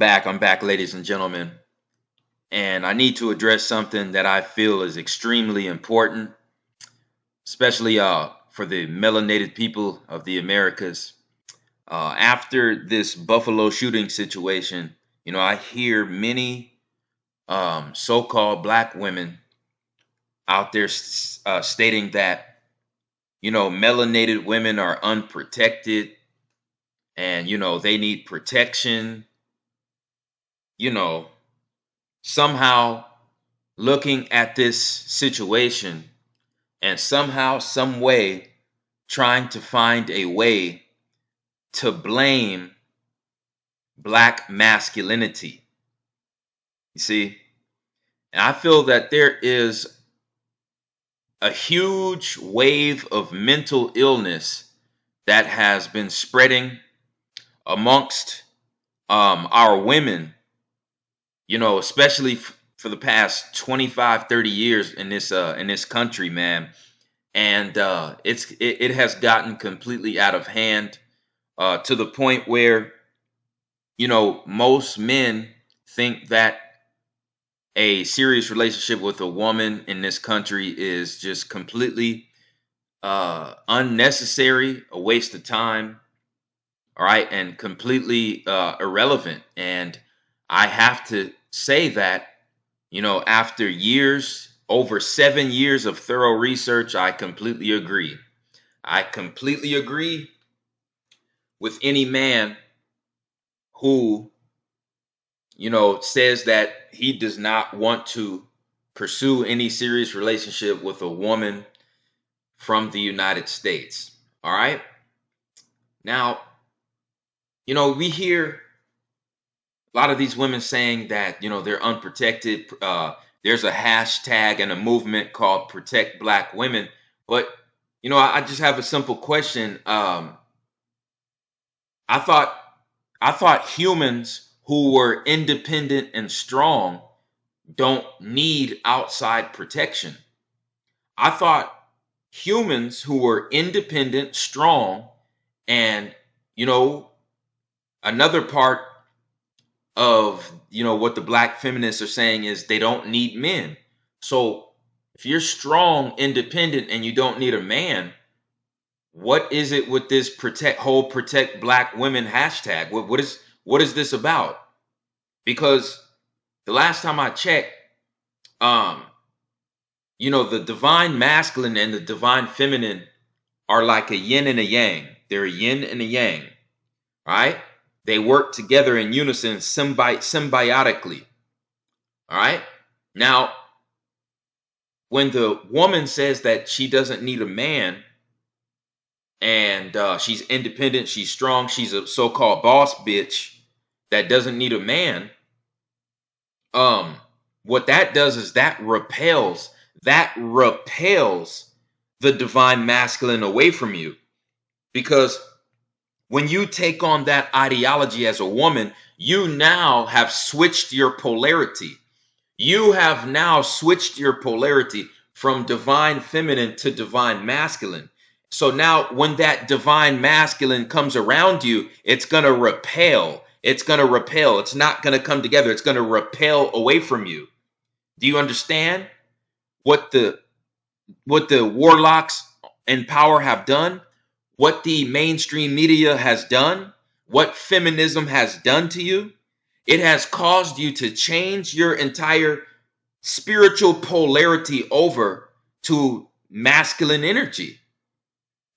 I'm back, ladies and gentlemen. And I need to address something that I feel is extremely important, especially for the melanated people of the Americas. After this Buffalo shooting situation, I hear many so-called black women out there stating that, melanated women are unprotected and, they need protection, you know, somehow looking at this situation and somehow, some way, trying to find a way to blame black masculinity. You see, and I feel that there is a huge wave of mental illness that has been spreading amongst our women, especially for the past 25, 30 years in this country, man. And it has gotten completely out of hand, to the point where most men think that a serious relationship with a woman in this country is just completely unnecessary, a waste of time, all right, and completely irrelevant. And I have to say that, after years, over 7 years of thorough research, I completely agree. I completely agree with any man who, says that he does not want to pursue any serious relationship with a woman from the United States. All right. Now, we hear a lot of these women saying that, they're unprotected. There's a hashtag and a movement called Protect Black Women. But, I just have a simple question. I thought humans who were independent and strong don't need outside protection. I thought humans who were independent, strong, and another part of what the black feminists are saying is they don't need men. So if you're strong, independent, and you don't need a man, what is it with this protect black women hashtag? What is this about? Because the last time I checked, the divine masculine and the divine feminine are like a yin and a yang. They're a yin and a yang, right? They work together in unison, symbiotically. All right. Now, when the woman says that she doesn't need a man and she's independent, she's strong, she's a so-called boss bitch that doesn't need a man, what that does is that repels the divine masculine away from you. Because when you take on that ideology as a woman, you now have switched your polarity. You have now switched your polarity from divine feminine to divine masculine. So now when that divine masculine comes around you, it's going to repel. It's going to repel. It's not going to come together. It's going to repel away from you. Do you understand what the warlocks in power have done? What the mainstream media has done? What feminism has done to you? It has caused you to change your entire spiritual polarity over to masculine energy.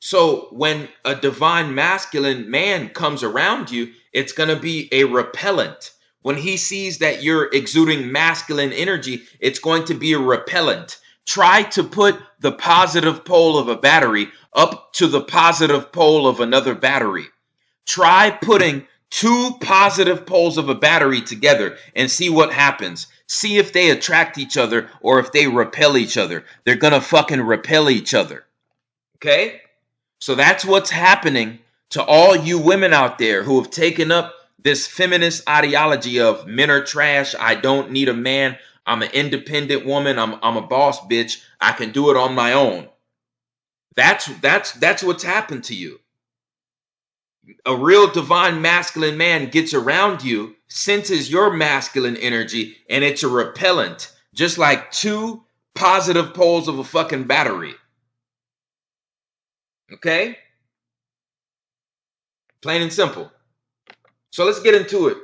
So when a divine masculine man comes around you, it's going to be a repellent. When he sees that you're exuding masculine energy, it's going to be a repellent. Try to put the positive pole of a battery up to the positive pole of another battery. Try putting two positive poles of a battery together and see what happens. See if they attract each other or if they repel each other. They're going to fucking repel each other. Okay? So that's what's happening to all you women out there who have taken up this feminist ideology of men are trash. I don't need a man. I'm an independent woman. I'm a boss bitch. I can do it on my own. That's what's happened to you. A real divine masculine man gets around you senses your masculine energy and it's a repellent, just like two positive poles of a fucking battery. Okay? Plain and simple. So let's get into it.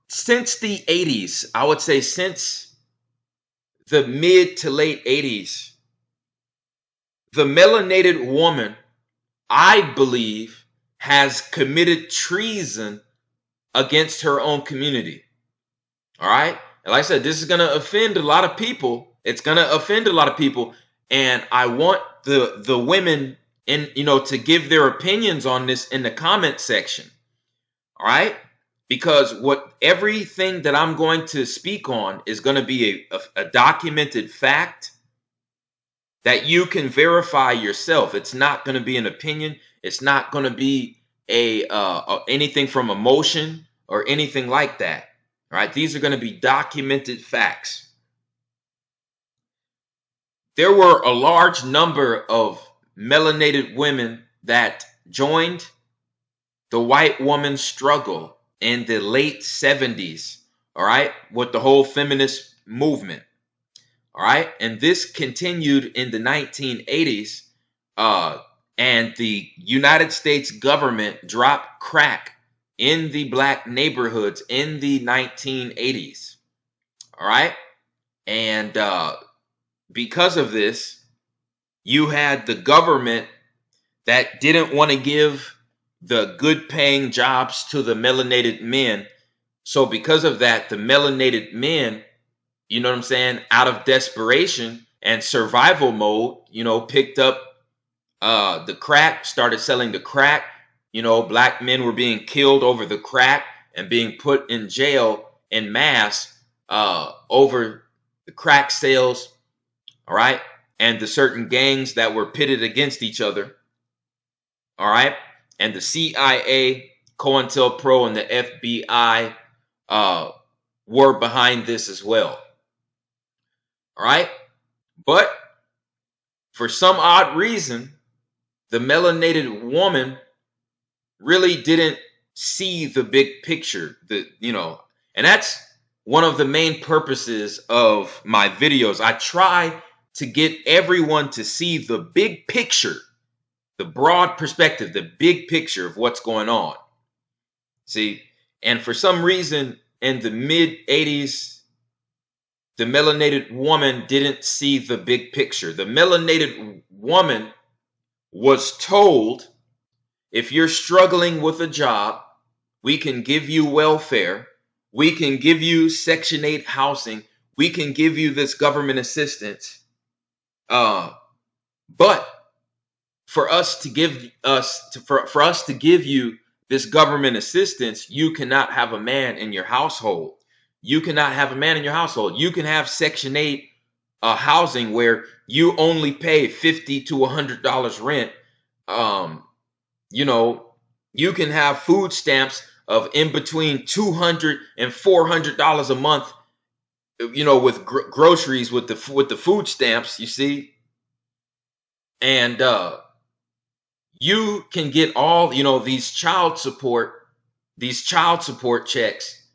Since the 80s, I would say since the mid to late 80s, the melanated woman, I believe, has committed treason against her own community. All right? And like I said, this is going to offend a lot of people. It's going to offend a lot of people. And I want the women to give their opinions on this in the comment section. All right? Because everything that I'm going to speak on is going to be a documented fact that you can verify yourself. It's not going to be an opinion. It's not going to be anything from emotion or anything like that. All right, these are going to be documented facts. There were a large number of melanated women that joined the white woman struggle in the late 70s, all right, with the whole feminist movement. All right, and this continued in the 1980s, and the United States government dropped crack in the black neighborhoods in the 1980s. All right, and because of this, you had the government that didn't want to give the good paying jobs to the melanated men. So because of that, the melanated men, you know what I'm saying, out of desperation and survival mode, picked up the crack, started selling the crack. Black men were being killed over the crack and being put in jail en masse over the crack sales. All right. And the certain gangs that were pitted against each other. All right. And the CIA, COINTELPRO, and the FBI were behind this as well. All right. But for some odd reason, the melanated woman really didn't see the big picture. And that's one of the main purposes of my videos. I try to get everyone to see the big picture, the broad perspective, the big picture of what's going on. See, and for some reason in the mid 80s, the melanated woman didn't see the big picture. The melanated woman was told, if you're struggling with a job, we can give you welfare. We can give you Section 8 housing. We can give you this government assistance. But for us to give you this government assistance, you cannot have a man in your household. You cannot have a man in your household. You can have Section 8 housing where you only pay $50 to $100 rent. You can have food stamps of in between $200 and $400 a month. With groceries with the food stamps, you see, and you can get all these child support checks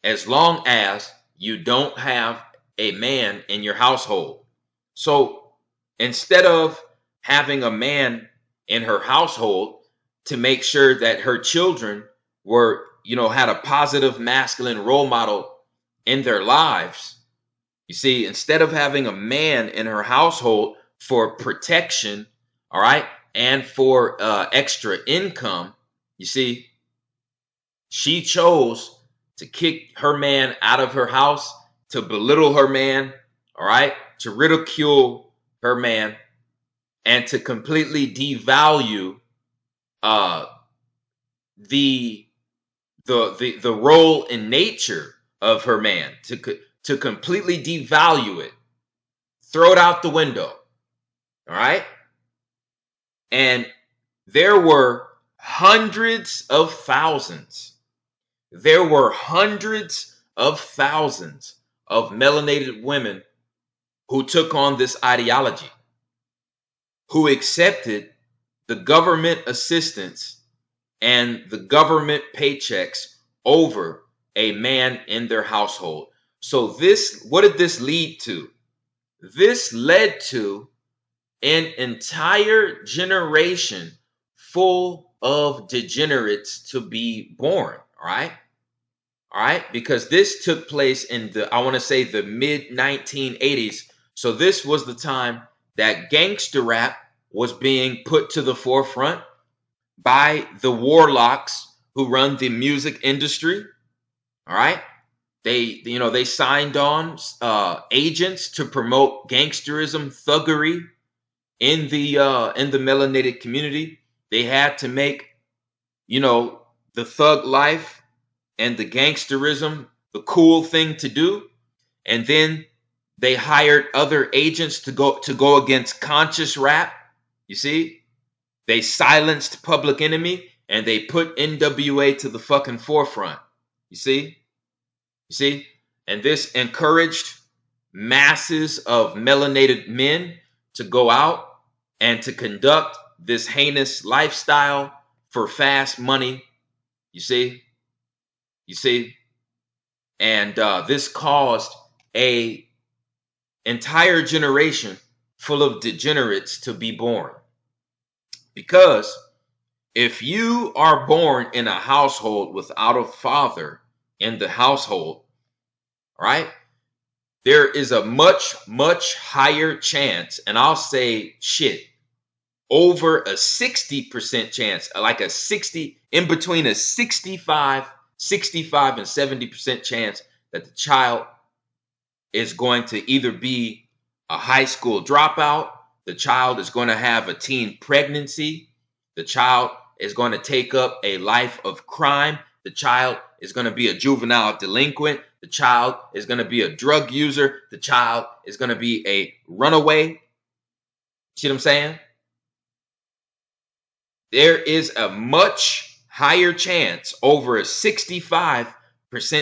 as long as you don't have a man in your household. So instead of having a man in her household to make sure that her children were, had a positive masculine role model in their lives, you see, instead of having a man in her household for protection, all right, and for extra income, you see, she chose to kick her man out of her house, to belittle her man, all right, to ridicule her man, and to completely devalue the role in nature of her man, to completely devalue it, throw it out the window. All right. And there were hundreds of thousands. There were hundreds of thousands of melanated women who took on this ideology, who accepted the government assistance and the government paychecks over a man in their household. So what did this lead to? This led to an entire generation full of degenerates to be born, all right, because this took place in I want to say the mid 1980s. So this was the time that gangster rap was being put to the forefront by the warlocks who run the music industry. All right, they signed on agents to promote gangsterism, thuggery in the melanated community. They had to make the thug life and the gangsterism the cool thing to do, and then they hired other agents to go against conscious rap. You see, they silenced Public Enemy and they put NWA to the fucking forefront. You see, and this encouraged masses of melanated men to go out and to conduct this heinous lifestyle for fast money. You see, and this caused a entire generation full of degenerates to be born. Because if you are born in a household without a father in the household, right, there is a much, much higher chance, and I'll say over a 60% chance, like a 60, in between a 65 and 70% chance that the child is going to either be a high school dropout, the child is going to have a teen pregnancy, the child is going to take up a life of crime, the child is going to be a juvenile delinquent, the child is going to be a drug user, the child is going to be a runaway. See what I'm saying? There is a much higher chance, over a 65%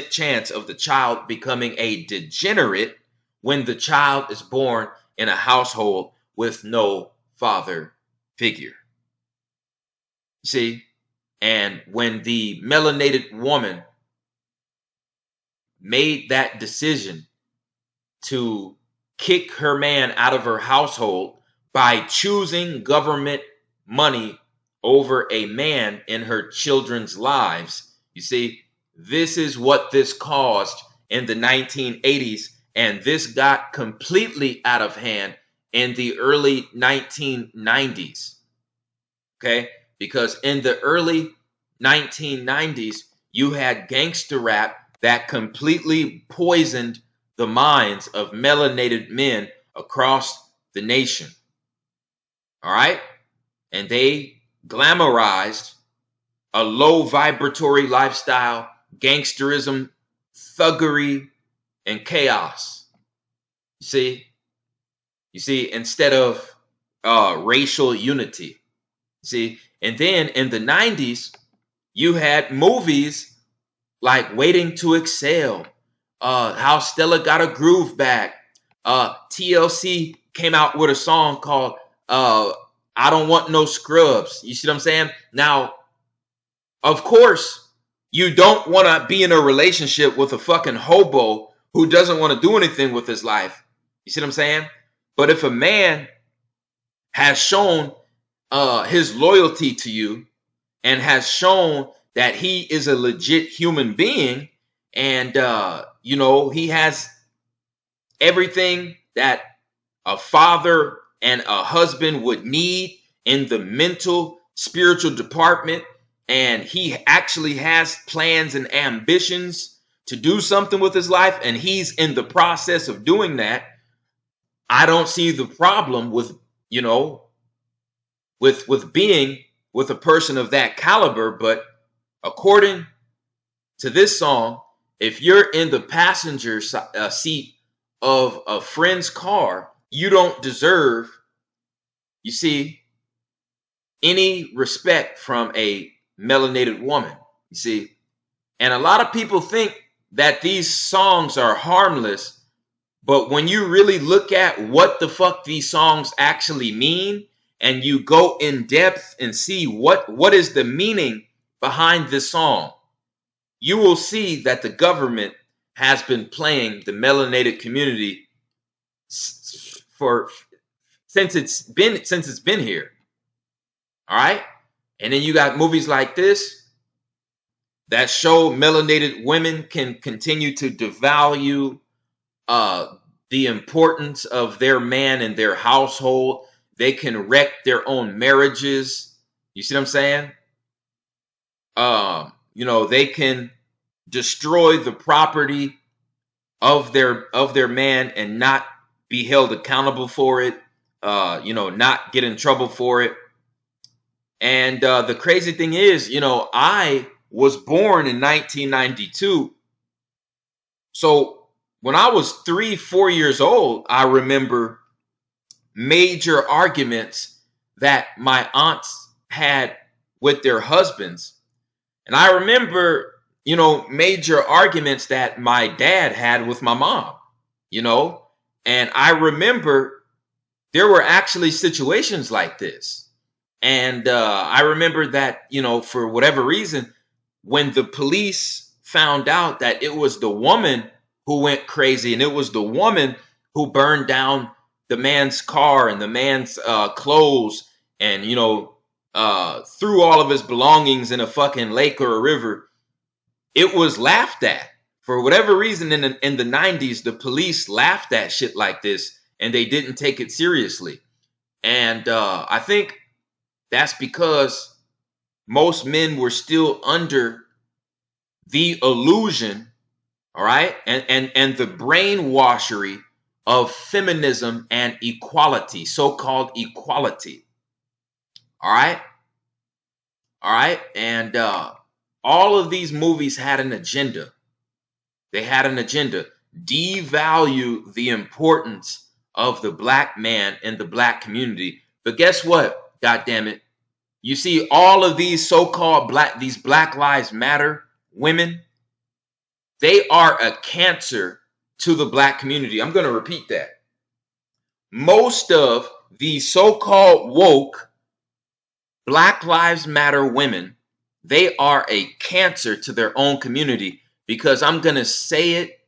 chance of the child becoming a degenerate when the child is born in a household with no father figure. See? And when the melanated woman made that decision to kick her man out of her household by choosing government money over a man in her children's lives, you see, this is what this caused in the 1980s, and this got completely out of hand in the early 1990s. Okay? Because in the early 1990s, you had gangster rap that completely poisoned the minds of melanated men across the nation. All right? And they glamorized a low vibratory lifestyle, gangsterism, thuggery, and chaos. You see, instead of racial unity. See, and then in the 90s, you had movies like Waiting to Exhale, How Stella Got a Groove Back. TLC came out with a song called I Don't Want No Scrubs. You see what I'm saying? Now, of course, you don't want to be in a relationship with a fucking hobo who doesn't want to do anything with his life. You see what I'm saying? But if a man has shown his loyalty to you and has shown that he is a legit human being, and he has everything that a father and a husband would need in the mental, spiritual department, and he actually has plans and ambitions to do something with his life, and he's in the process of doing that, I don't see the problem with being with a person of that caliber. But according to this song, if you're in the passenger seat of a friend's car, you don't deserve, you see, any respect from a melanated woman. You see, and a lot of people think that these songs are harmless, but when you really look at what the fuck these songs actually mean, and you go in depth and see what is the meaning behind this song, you will see that the government has been playing the melanated community for since it's been here. All right. And then you got movies like this that show melanated women can continue to devalue uh, the importance of their man and their household. They can wreck their own marriages. You see what I'm saying? They can destroy the property of their man and not be held accountable for it. Not get in trouble for it. And the crazy thing is, I was born in 1992. So when I was 3, 4 years old, I remember major arguments that my aunts had with their husbands. And I remember, major arguments that my dad had with my mom, and I remember there were actually situations like this. And I remember that, for whatever reason, when the police found out that it was the woman who went crazy and it was the woman who burned down the man's car and the man's clothes and, threw all of his belongings in a fucking lake or a river, it was laughed at. For whatever reason, in the 90s, the police laughed at shit like this and they didn't take it seriously. And I think that's because most men were still under the illusion, all right, and the brainwashery of feminism and equality, so-called equality. All right. And all of these movies had an agenda. They had an agenda. Devalue the importance of the black man in the black community. But guess what? God damn it. You see, all of these so-called these Black Lives Matter women, they are a cancer to the black community. I'm going to repeat that. Most of these so-called woke Black Lives Matter women, they are a cancer to their own community, because I'm going to say it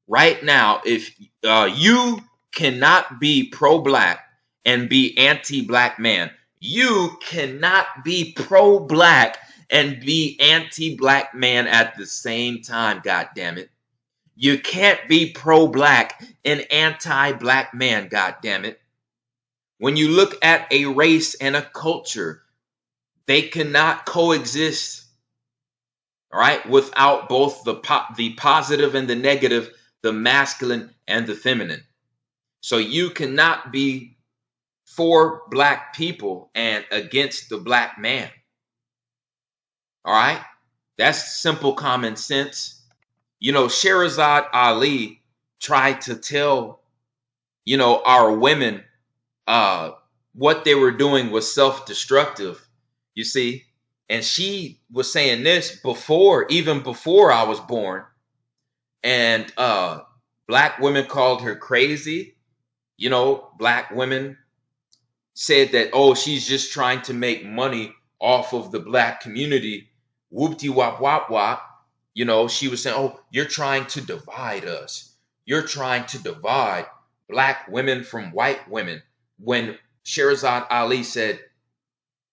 right now. If you cannot be pro-black and be anti-black man, you cannot be pro-black and be anti-black man at the same time, God damn it. You can't be pro-black and anti-black man, God damn it. When you look at a race and a culture, they cannot coexist, all right, without both the positive and the negative, the masculine and the feminine. So you cannot be for black people and against the black man. All right, that's simple common sense. Sherazad Ali tried to tell, our women what they were doing was self-destructive, you see. And she was saying this even before I was born. And black women called her crazy. Black women said that, oh, she's just trying to make money off of the black community. Whoopty wop wop wop. She was saying, oh, you're trying to divide us. You're trying to divide black women from white women. When Sherazad Ali said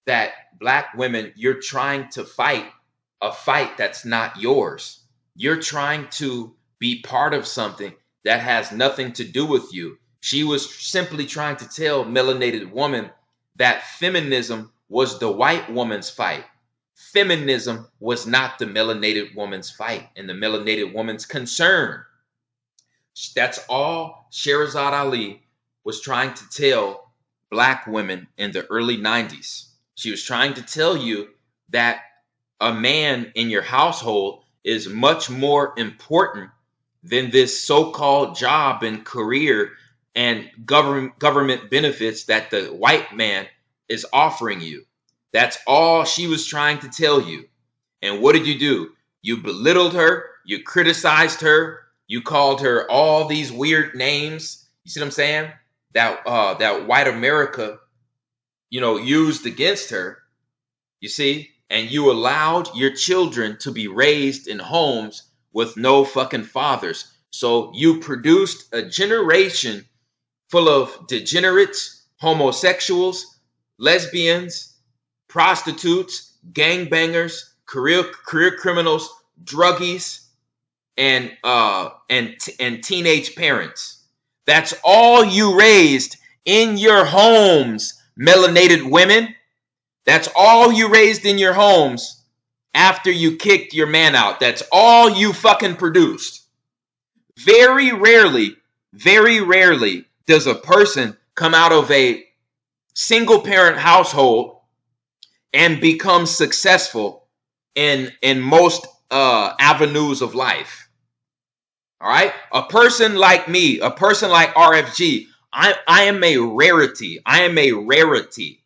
that black women, you're trying to fight a fight that's not yours. You're trying to be part of something that has nothing to do with you. She was simply trying to tell melanated women that feminism was the white woman's fight. Feminism was not the melanated woman's fight and the melanated woman's concern. That's all Sherazad Ali was trying to tell black women in the early 90s. She was trying to tell you that a man in your household is much more important than this so-called job and career and government benefits that the white man is offering you. That's all she was trying to tell you. And what did you do? You belittled her. You criticized her. You called her all these weird names. You see what I'm saying? That white America, used against her. You see? and you allowed your children to be raised in homes with no fucking fathers. So you produced a generation full of degenerates, homosexuals, lesbians, prostitutes, gangbangers, career criminals, druggies, and teenage parents. That's all you raised in your homes, melanated women. That's all you raised in your homes after you kicked your man out. That's all you fucking produced. Very rarely does a person come out of a single parent household and become successful in most avenues of life. All right, a person like me, a person like RFG, I am a rarity. I am a rarity.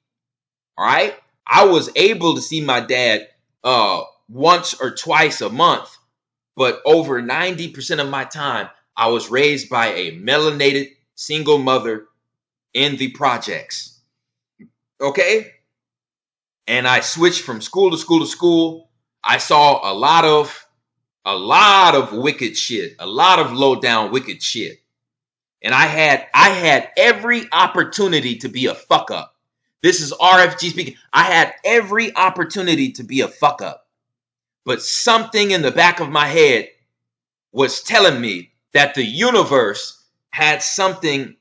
All right, I was able to see my dad once or twice a month, but over 90% of my time, I was raised by a melanated single mother in the projects. Okay, and I switched from school to school to school. I saw a lot of wicked shit, a lot of low down wicked shit. And I had every opportunity to be a fuck up. This is RFG speaking. I had every opportunity to be a fuck up. But something in the back of my head was telling me that the universe had something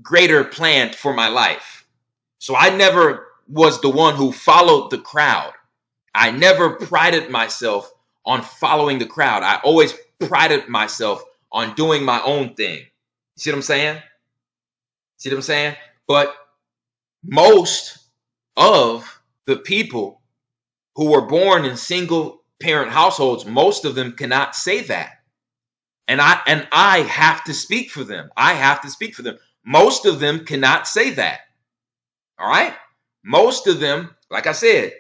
greater planned for my life. So I never was the one who followed the crowd. I never prided myself on following the crowd. I always prided myself on doing my own thing. See what I'm saying? See what I'm saying? But most of the people who were born in single parent households, most of them cannot say that. And I have to speak for them. I have to speak for them. Most of them cannot say that. All right? Most of them, like I said,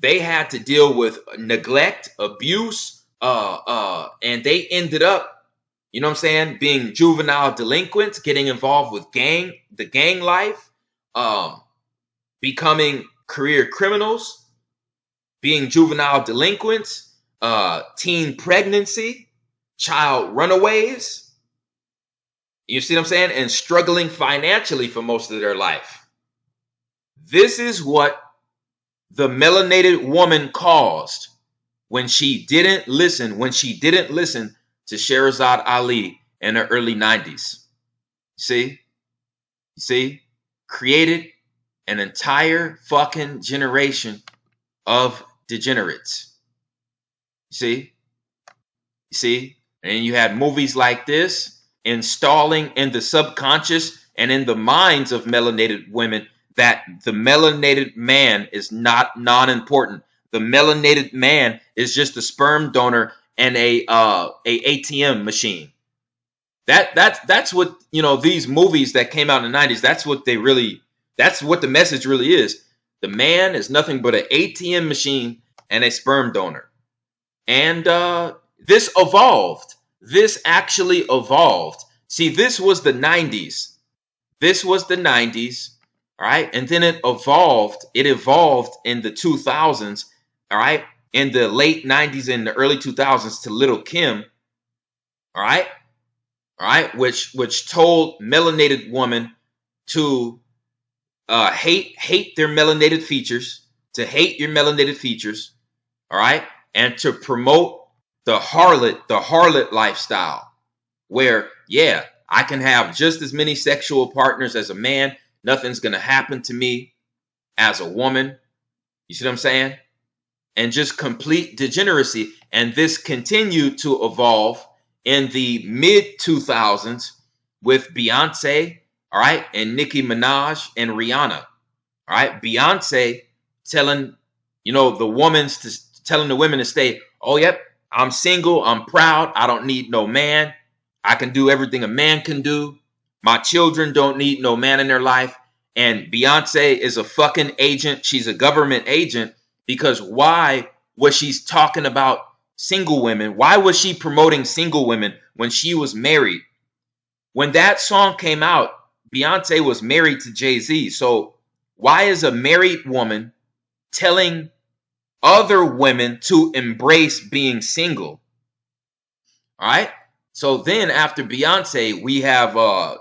they had to deal with neglect, abuse, and they ended up, you know what I'm saying, being juvenile delinquents, getting involved with the gang life, becoming career criminals, being juvenile delinquents, teen pregnancy, child runaways. You see what I'm saying? And struggling financially for most of their life. This is what the melanated woman caused when she didn't listen to Sherazad Ali in the early 90s. See? Created an entire fucking generation of degenerates. See? And you had movies like this installing in the subconscious and in the minds of melanated women that the melanated man is not non-important. The melanated man is just a sperm donor and a ATM machine. That's what, you know, these movies that came out in the 90s, that's what the message really is. The man is nothing but an ATM machine and a sperm donor. And this evolved. This actually evolved. See, this was the 90s. All right. And then it evolved. It evolved in the 2000s. All right. In the late 90s and the early 2000s to Little Kim. All right. Which told melanated women to hate their melanated features, to hate your melanated features. All right. And to promote the harlot lifestyle, where, yeah, I can have just as many sexual partners as a man. Nothing's going to happen to me as a woman. You see what I'm saying? And just complete degeneracy. And this continued to evolve in the mid 2000s with Beyonce, all right, and Nicki Minaj and Rihanna. All right, Beyonce telling the women to stay. Oh, yep, I'm single. I'm proud. I don't need no man. I can do everything a man can do. My children don't need no man in their life. And Beyonce is a fucking agent. She's a government agent, because why was she talking about single women? Why was she promoting single women when she was married? When that song came out, Beyonce was married to Jay-Z. So why is a married woman telling other women to embrace being single. All right. So then after Beyonce, we have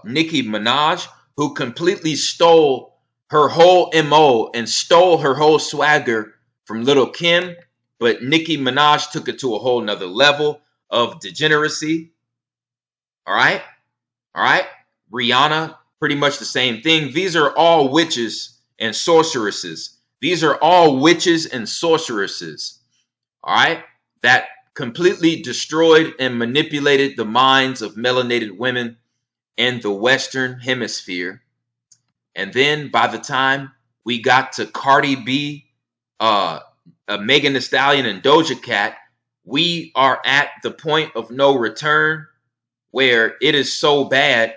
Nicki Minaj, who completely stole her whole MO and stole her whole swagger from Little Kim. But Nicki Minaj took it to a whole nother level of degeneracy. All right. All right. Rihanna, pretty much the same thing. These are all witches and sorceresses. These are all witches and sorceresses. All right. That completely destroyed and manipulated the minds of melanated women in the Western Hemisphere. And then by the time we got to Cardi B, Megan Thee Stallion, and Doja Cat, we are at the point of no return where it is so bad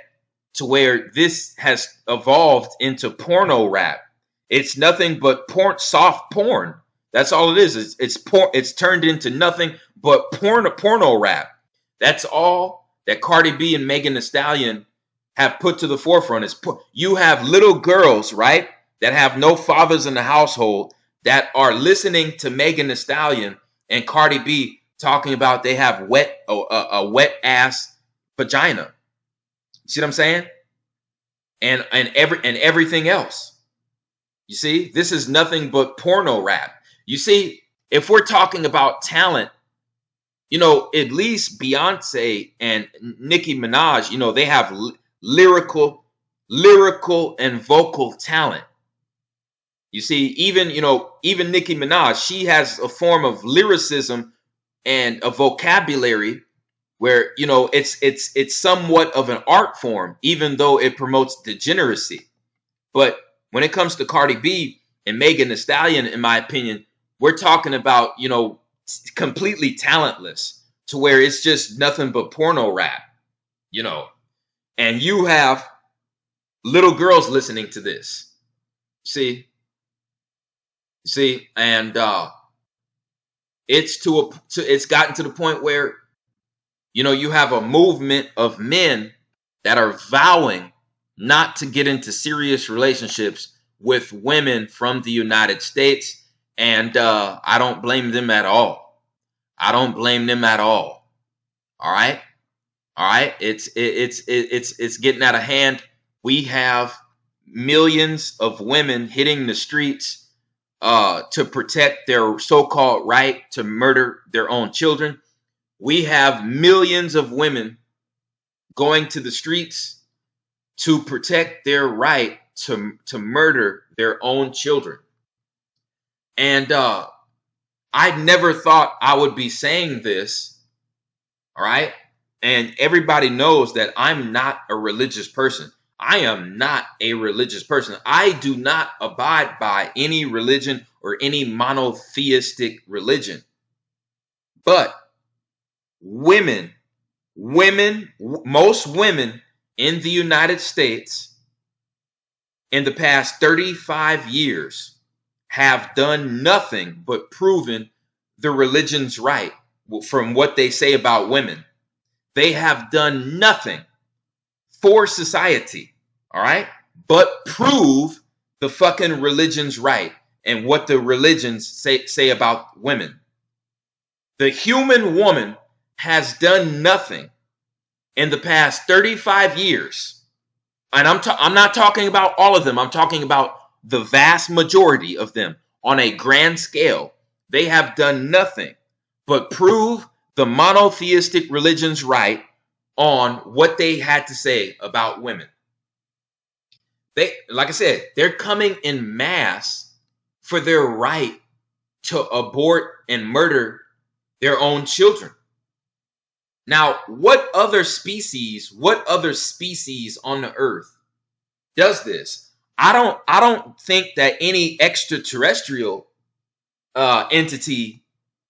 to where this has evolved into porno rap. It's nothing but soft porn. That's all it is. It's turned into nothing but porno rap. That's all that Cardi B and Megan Thee Stallion have put to the forefront. You have little girls, right, that have no fathers in the household that are listening to Megan Thee Stallion and Cardi B talking about they have a wet ass vagina. See what I'm saying? And everything else. You see, this is nothing but porno rap. You see, if we're talking about talent, at least Beyonce and Nicki Minaj, they have lyrical and vocal talent. You see, even Nicki Minaj, she has a form of lyricism and a vocabulary where it's somewhat of an art form, even though it promotes degeneracy. But when it comes to Cardi B and Megan Thee Stallion, in my opinion, we're talking about completely talentless to where it's just nothing but porno rap, and you have little girls listening to this. See, and it's gotten to the point where you have a movement of men that are vowing not to get into serious relationships with women from the United States. And I don't blame them at all. I don't blame them at all. All right. All right. It's getting out of hand. We have millions of women hitting the streets to protect their so-called right to murder their own children. We have millions of women going to the streets to protect their right to murder their own children. And I never thought I would be saying this, all right? And everybody knows that I'm not a religious person. I am not a religious person. I do not abide by any religion or any monotheistic religion. But most women in the United States in the past 35 years have done nothing but proven the religion's right from what they say about women. They have done nothing for society, all right, but prove the fucking religion's right and what the religions say about women. The human woman has done nothing in the past 35 years. And I'm not talking about all of them. I'm talking about the vast majority of them on a grand scale. They have done nothing but prove the monotheistic religion's right on what they had to say about women. Like I said, they're coming in mass for their right to abort and murder their own children. Now, what other species on the earth does this? I don't think that any extraterrestrial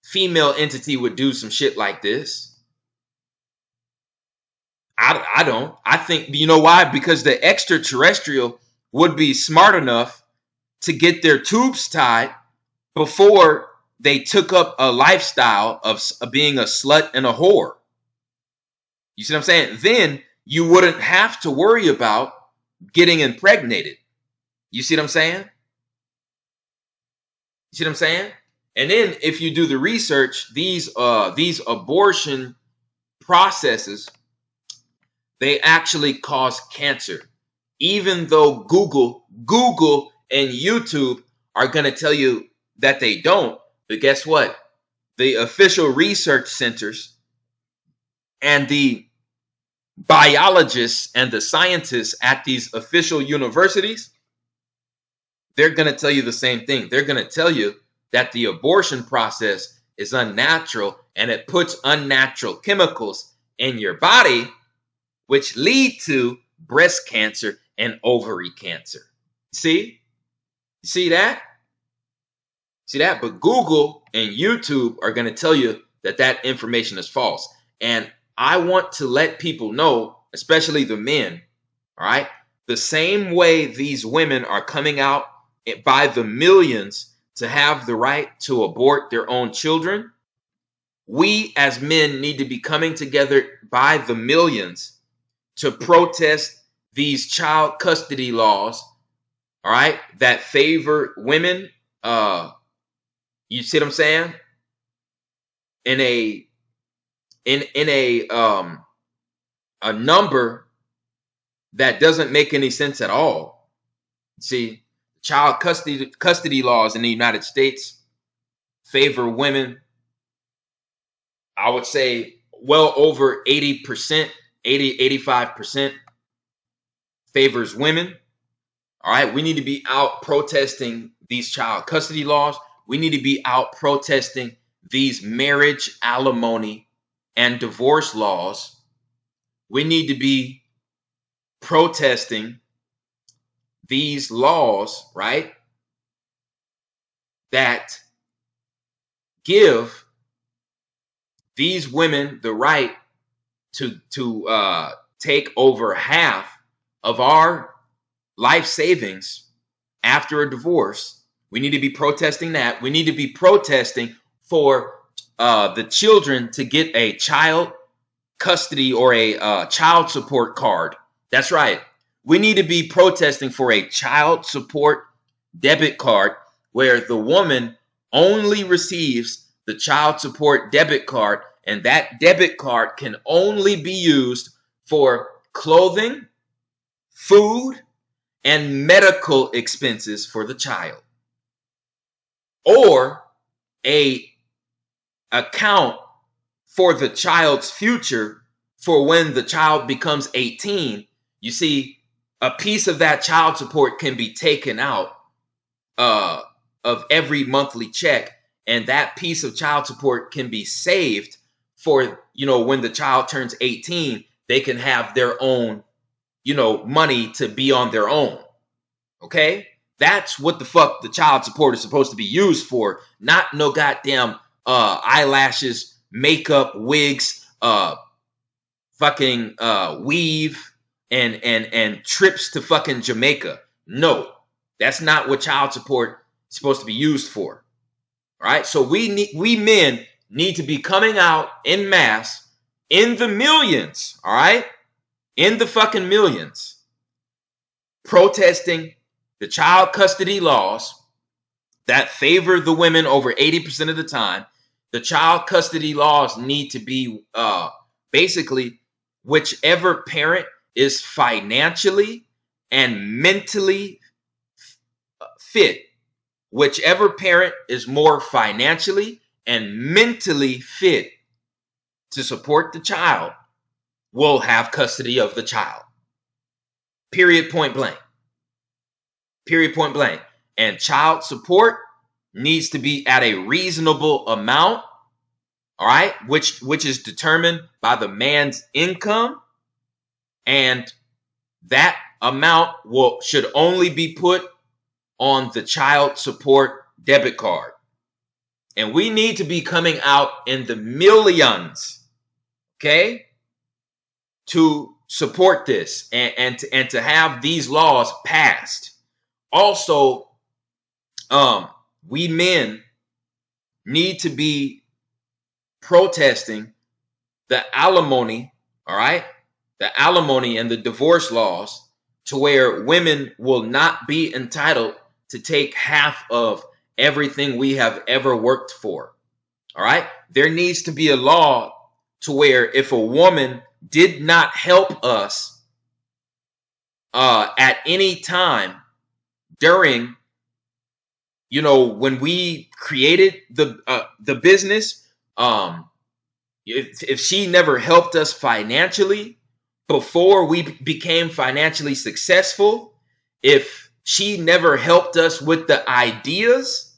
female entity would do some shit like this. I don't. I think, you know why? Because the extraterrestrial would be smart enough to get their tubes tied before they took up a lifestyle of being a slut and a whore. You see what I'm saying? Then you wouldn't have to worry about getting impregnated. You see what I'm saying? You see what I'm saying? And then if you do the research, these abortion processes, they actually cause cancer. Even though Google and YouTube are going to tell you that they don't. But guess what? The official research centers and the biologists and the scientists at these official universities, they're going to tell you the same thing. They're going to tell you that the abortion process is unnatural and it puts unnatural chemicals in your body, which lead to breast cancer and ovary cancer. See? You see that? See that? But Google and YouTube are going to tell you that that information is false. And I want to let people know, especially the men, all right, the same way these women are coming out by the millions to have the right to abort their own children, we as men need to be coming together by the millions to protest these child custody laws, all right, that favor women. You see what I'm saying? In a number that doesn't make any sense at all. See, child custody laws in the United States favor women, I would say well over 80%, 85% favors women. All right, we need to be out protesting these child custody laws. We need to be out protesting these marriage, alimony, and divorce laws. We need to be protesting these laws, right, that give these women the right to take over half of our life savings after a divorce. We need to be protesting that. We need to be protesting for the children to get a child custody or a child support card. That's right. We need to be protesting for a child support debit card where the woman only receives the child support debit card, and that debit card can only be used for clothing, food, and medical expenses for the child, or a account for the child's future for when the child becomes 18. You see, a piece of that child support can be taken out of every monthly check, and that piece of child support can be saved for, when the child turns 18, they can have their own, money to be on their own. Okay? That's what the fuck the child support is supposed to be used for, not no goddamn eyelashes, makeup, wigs, fucking weave, and trips to fucking Jamaica. No, that's not what child support is supposed to be used for. All right? So we men need to be coming out en masse in the millions, all right? In the fucking millions, protesting the child custody laws that favor the women over 80% of the time. The child custody laws need to be basically whichever parent is financially and mentally fit. Whichever parent is more financially and mentally fit to support the child will have custody of the child. Period, point blank. Period, point blank. And child support needs to be at a reasonable amount, all right, which is determined by the man's income, and that amount should only be put on the child support debit card. And we need to be coming out in the millions, okay, to support this and to have these laws passed. Also, we men need to be protesting the alimony, all right? The alimony and the divorce laws, to where women will not be entitled to take half of everything we have ever worked for. All right. There needs to be a law to where if a woman did not help us at any time during, when we created the business, if she never helped us financially before we became financially successful, if she never helped us with the ideas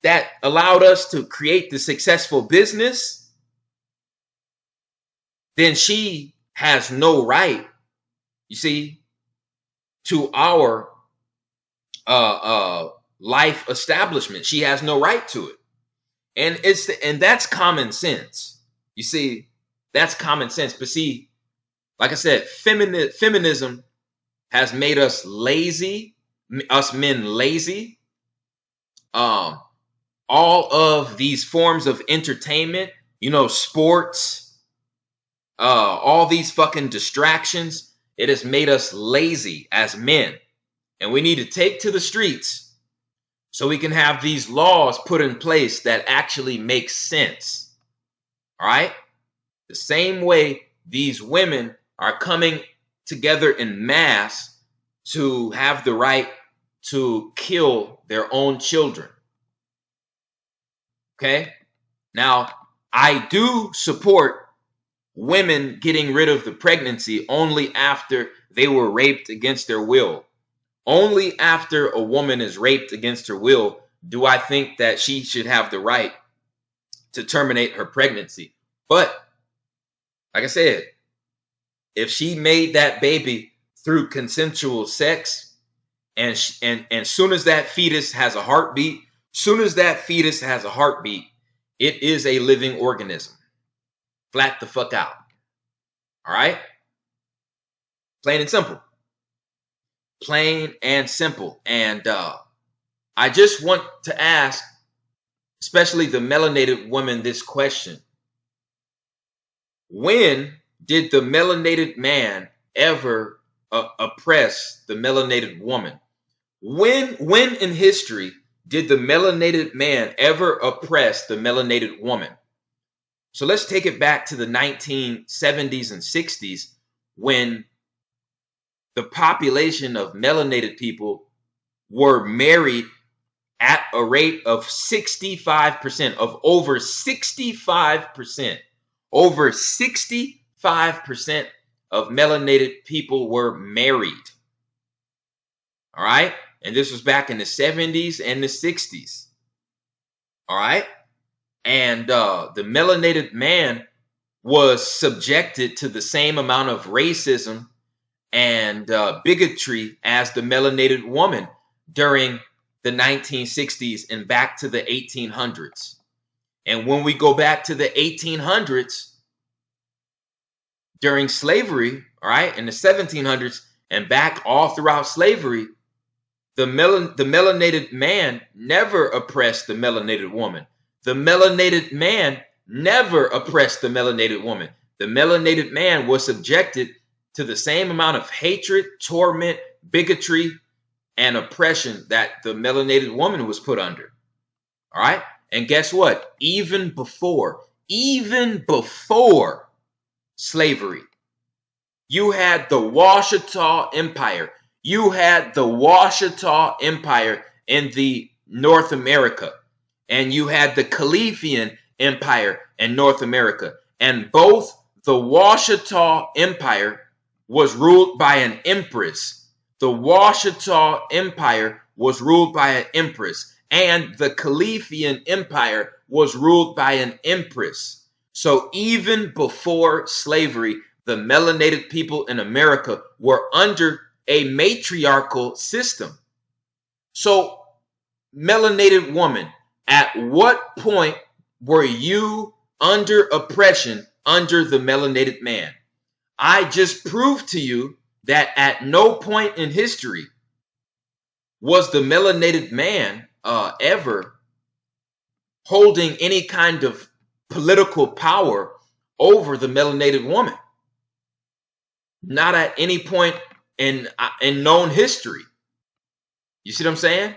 that allowed us to create the successful business, then she has no right, you see, to our life establishment. She has no right to it. And that's common sense. You see, that's common sense. But see, like I said, feminism has made us lazy, us men lazy. All of these forms of entertainment, sports, all these fucking distractions, it has made us lazy as men. And we need to take to the streets so we can have these laws put in place that actually make sense. All right? The same way these women are coming together in mass to have the right to kill their own children. Okay? Now, I do support women getting rid of the pregnancy only after they were raped against their will. Only after a woman is raped against her will do I think that she should have the right to terminate her pregnancy. But like I said, if she made that baby through consensual sex, and soon as that fetus has a heartbeat, it is a living organism. Flat the fuck out. All right? Plain and simple. Plain and simple. And I just want to ask, especially the melanated women, this question. When did the melanated man ever oppress the melanated woman? When in history did the melanated man ever oppress the melanated woman? So let's take it back to the 1970s and 60s when the population of melanated people were married at a rate of 65%, of over 65%. Over 65% of melanated people were married. All right? And this was back in the 70s and the 60s. All right? And the melanated man was subjected to the same amount of racism and bigotry as the melanated woman during the 1960s and back to the 1800s. And when we go back to the 1800s, during slavery, all right, in the 1700s and back all throughout slavery, the melanated man never oppressed the melanated woman. The melanated man never oppressed the melanated woman. The melanated man was subjected to the same amount of hatred, torment, bigotry, and oppression that the melanated woman was put under. All right? And guess what? Even before slavery, you had the Washita Empire. You had the Washita Empire in the North America. And you had the Khalifian Empire in North America. And both the Washita Empire was ruled by an empress. The Washita Empire was ruled by an empress. And the Khalifian Empire was ruled by an empress. So even before slavery, the melanated people in America were under a matriarchal system. So, melanated woman, at what point were you under oppression under the melanated man? I just proved to you that at no point in history was the melanated man ever holding any kind of political power over the melanated woman. Not at any point in known history. You see what I'm saying?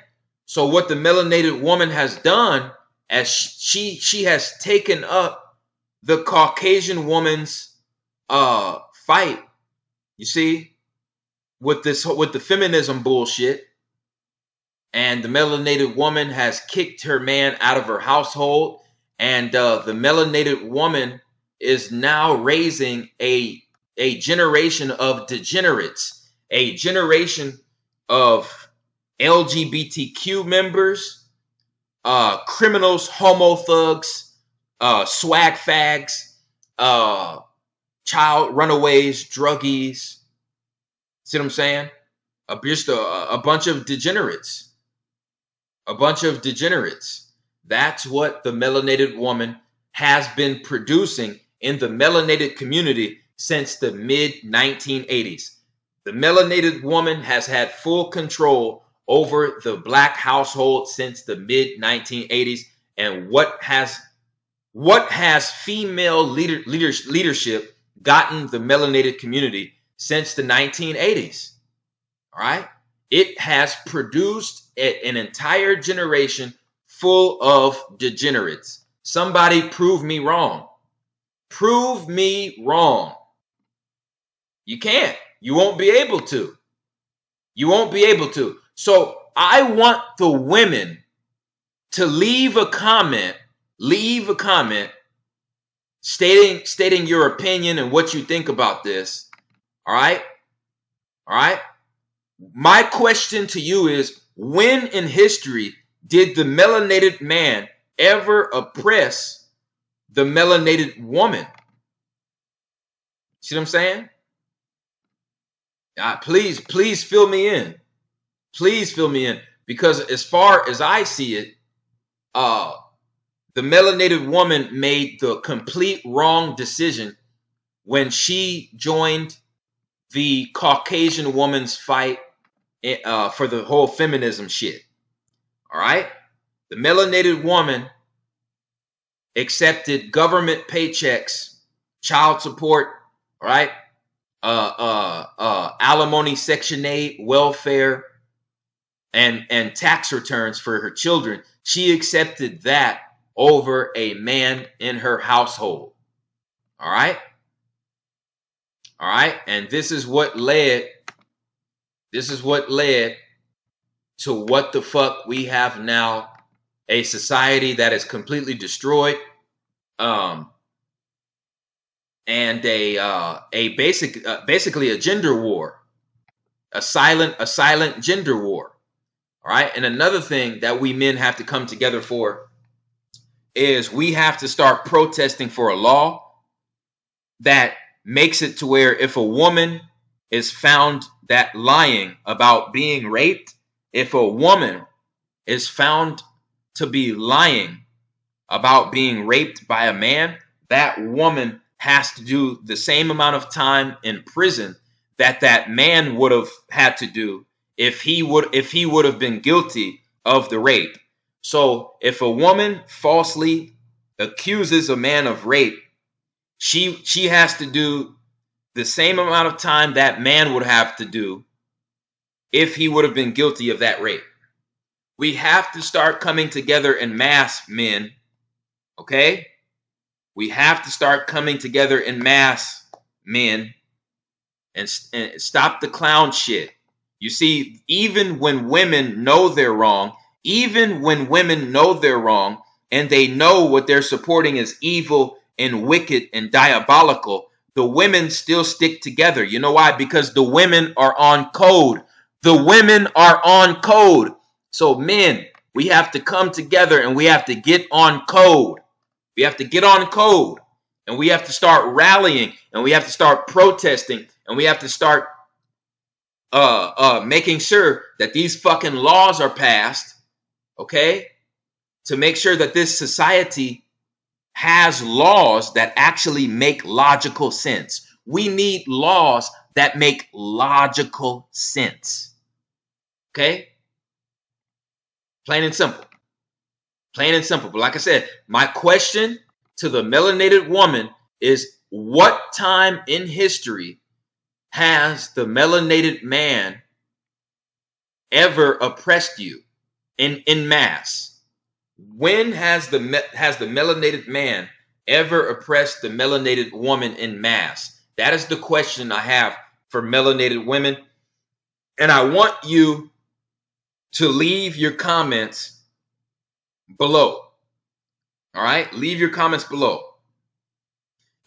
So what the melanated woman has done, as she has taken up the Caucasian woman's fight, you see, with the feminism bullshit, and the melanated woman has kicked her man out of her household, and the melanated woman is now raising a generation of degenerates, a generation of LGBTQ members, criminals, homo thugs, swag fags, child runaways, druggies. See what I'm saying? Just a bunch of degenerates. A bunch of degenerates. That's what the melanated woman has been producing in the melanated community since the mid 1980s. The melanated woman has had full control over the black household since the mid 1980s. And what has female leadership gotten the melanated community since the 1980s? All right. It has produced an entire generation full of degenerates. Somebody prove me wrong. Prove me wrong. You can't. You won't be able to. You won't be able to. So I want the women to leave a comment stating your opinion and what you think about this. All right. All right. My question to you is, when in history did the melanated man ever oppress the melanated woman? See what I'm saying? Please fill me in. Please fill me in. Because as far as I see it, the melanated woman made the complete wrong decision when she joined the Caucasian woman's fight for the whole feminism shit. All right? The melanated woman accepted government paychecks, child support, all right? Alimony, Section 8, welfare, and tax returns for her children. She accepted that over a man in her household. All right? All right? And this is what led to what the fuck we have now, a society that is completely destroyed, and basically a gender war, a silent gender war. All right. And another thing that we men have to come together for is we have to start protesting for a law that makes it to where if a woman is found that lying about being raped, if a woman is found to be lying about being raped by a man, that woman has to do the same amount of time in prison that man would have had to do if he would have been guilty of the rape. So if a woman falsely accuses a man of rape, she has to do the same amount of time that man would have to do if he would have been guilty of that rape. We have to start coming together en masse, men. Okay? We have to start coming together en masse, men, and stop the clown shit. You see, even when women know they're wrong, and they know what they're supporting is evil and wicked and diabolical, the women still stick together. You know why? Because the women are on code. The women are on code. So men, we have to come together and we have to get on code. We have to get on code, and we have to start rallying, and we have to start protesting, and we have to start making sure that these fucking laws are passed, okay? To make sure that this society has laws that actually make logical sense. We need laws that make logical sense. Okay? Plain and simple. Plain and simple. But like I said, my question to the melanated woman is, what time in history has the melanated man ever oppressed you? in mass. When has the melanated man ever oppressed the melanated woman in mass? That is the question I have for melanated women. And I want you to leave your comments below. All right? Leave your comments below.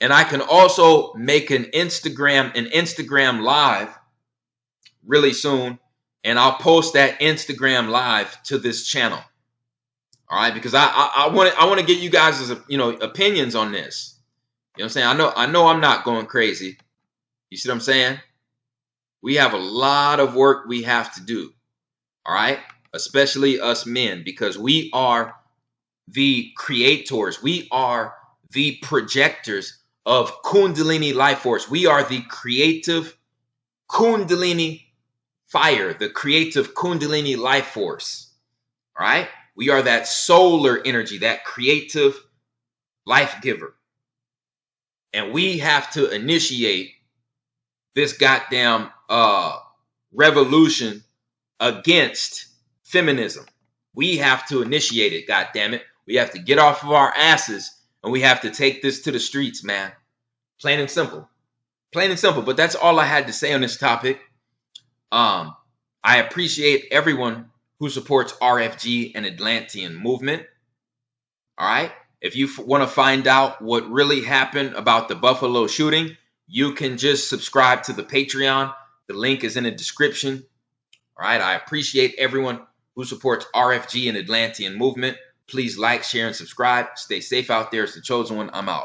And I can also make an Instagram live really soon, and I'll post that Instagram live to this channel. All right, because I want to get you guys' opinions on this. You know what I'm saying? I know I'm not going crazy. You see what I'm saying? We have a lot of work we have to do. All right, especially us men, because we are the creators. We are the projectors of Kundalini life force. We are the creative Kundalini fire, the creative Kundalini life force. All right, we are that solar energy, that creative life giver. And we have to initiate this goddamn revolution against feminism. We have to initiate it, goddammit. We have to get off of our asses and we have to take this to the streets, man. Plain and simple. Plain and simple. But that's all I had to say on this topic. I appreciate everyone who supports RFG and Atlantean movement. All right. If you want to find out what really happened about the Buffalo shooting, you can just subscribe to the Patreon. The link is in the description. All right. I appreciate everyone who supports RFG and Atlantean movement. Please like, share, and subscribe. Stay safe out there. It's the Chosen One. I'm out.